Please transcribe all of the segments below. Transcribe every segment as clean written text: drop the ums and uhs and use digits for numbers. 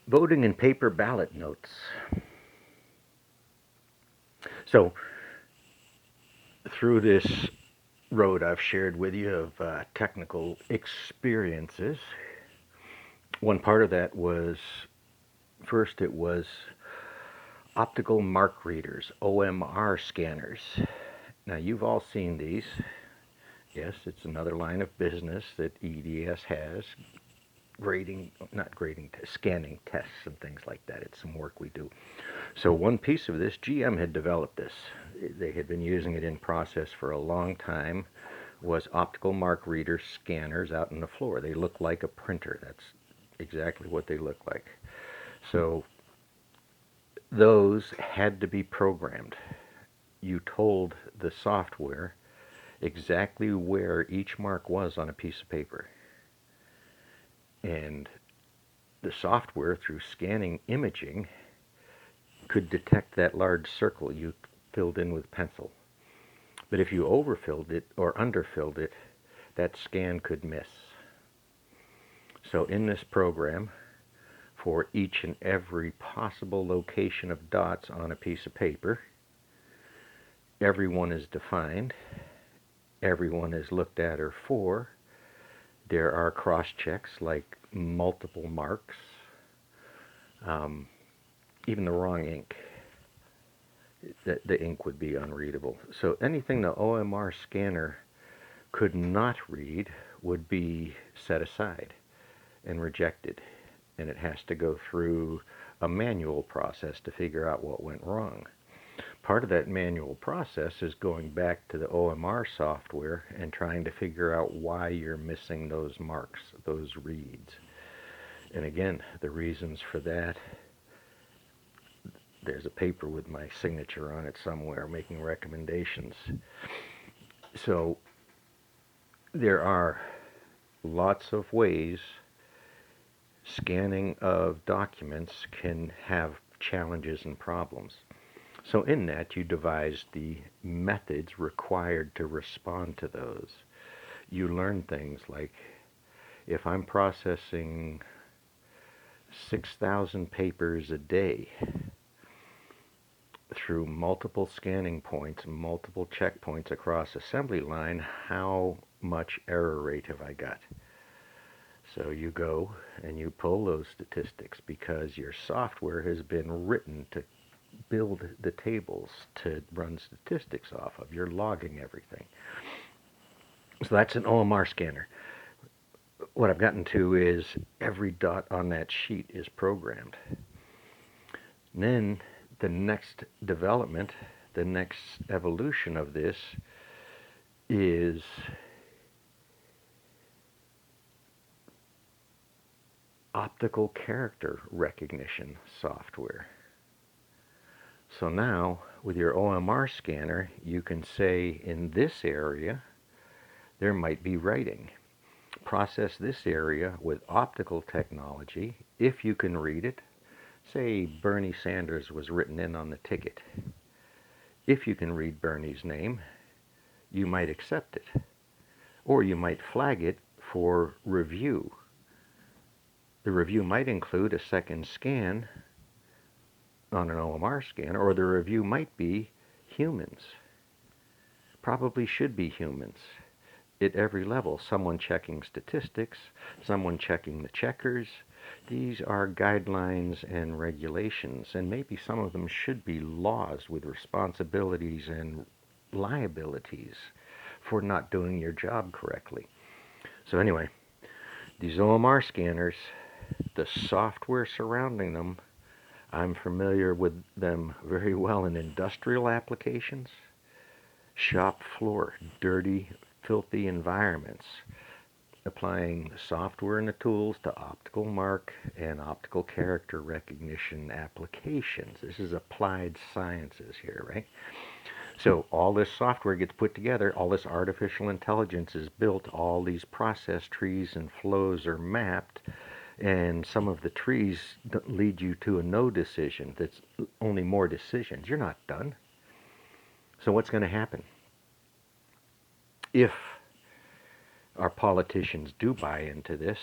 Voting and paper ballot notes. So, through this road I've shared with you of technical experiences, one part of that was first it was optical mark readers, OMR scanners. Now, you've all seen these. Yes, it's another line of business that EDS has. Grading, not grading, scanning tests and things like that. It's some work we do. So one piece of this, GM had developed this. They had been using it in process for a long time, was optical mark reader scanners out on the floor. They look like a printer. That's exactly what they look like. So those had to be programmed. You told the software exactly where each mark was on a piece of paper. And the software, through scanning imaging, could detect that large circle you filled in with pencil. But if you overfilled it or underfilled it, that scan could miss. So in this program, for each and every possible location of dots on a piece of paper, everyone is defined, everyone is looked at or for. There are cross checks like multiple marks, even the wrong ink. The ink would be unreadable. So anything the OMR scanner could not read would be set aside and rejected. And it has to go through a manual process to figure out what went wrong. Part of that manual process is going back to the OMR software and trying to figure out why you're missing those marks, those reads. And again, the reasons for that, there's a paper with my signature on it somewhere making recommendations. So there are lots of ways scanning of documents can have challenges and problems. So in that, you devise the methods required to respond to those. You learn things like, if I'm processing 6,000 papers a day through multiple scanning points, multiple checkpoints across assembly line, how much error rate have I got? So you go and you pull those statistics because your software has been written to build the tables to run statistics off of. You're logging everything. So that's an OMR scanner. What I've gotten to is every dot on that sheet is programmed. And then the next development, the next evolution of this is optical character recognition software. So now, with your OMR scanner, you can say in this area, there might be writing. Process this area with optical technology. If you can read it, say Bernie Sanders was written in on the ticket. If you can read Bernie's name, you might accept it. Or you might flag it for review. The review might include a second scan on an OMR scanner, or the review might be humans. Probably should be humans at every level. Someone checking statistics, someone checking the checkers. These are guidelines and regulations, and maybe some of them should be laws with responsibilities and liabilities for not doing your job correctly. So anyway, these OMR scanners, the software surrounding them, I'm familiar with them very well in industrial applications, shop floor, dirty, filthy environments, applying the software and the tools to optical mark and optical character recognition applications. This is applied sciences here, right? So all this software gets put together, all this artificial intelligence is built, all these process trees and flows are mapped, and some of the trees lead you to a no decision. That's only more decisions. You're not done. So what's going to happen? If our politicians do buy into this,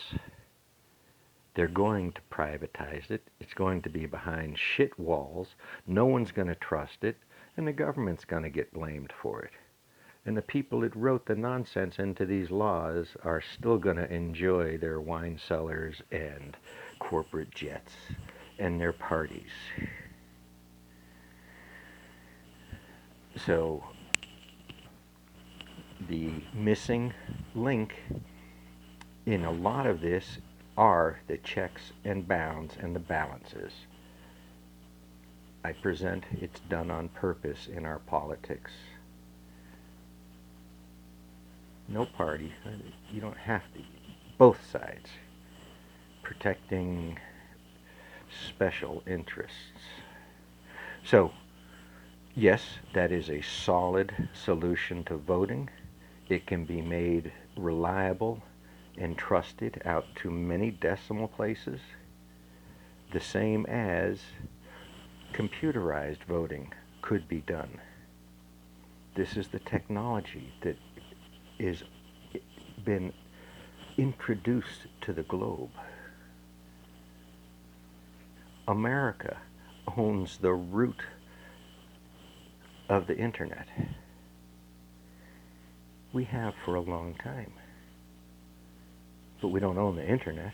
They're going to privatize it. It's going to be behind shit walls. No one's going to trust it, and the government's going to get blamed for it. And the people that wrote the nonsense into these laws are still going to enjoy their wine cellars and corporate jets and their parties. So the missing link in a lot of this are the checks and bounds and the balances. I present it's done on purpose in our politics. No party, you don't have to, both sides, protecting special interests. So, yes, that is a solid solution to voting. It can be made reliable and trusted out to many decimal places, the same as computerized voting could be done. This is the technology that is been introduced to the globe. America owns the root of the internet. We have for a long time. But we don't own the internet.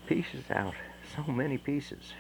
Pieces out, so many pieces.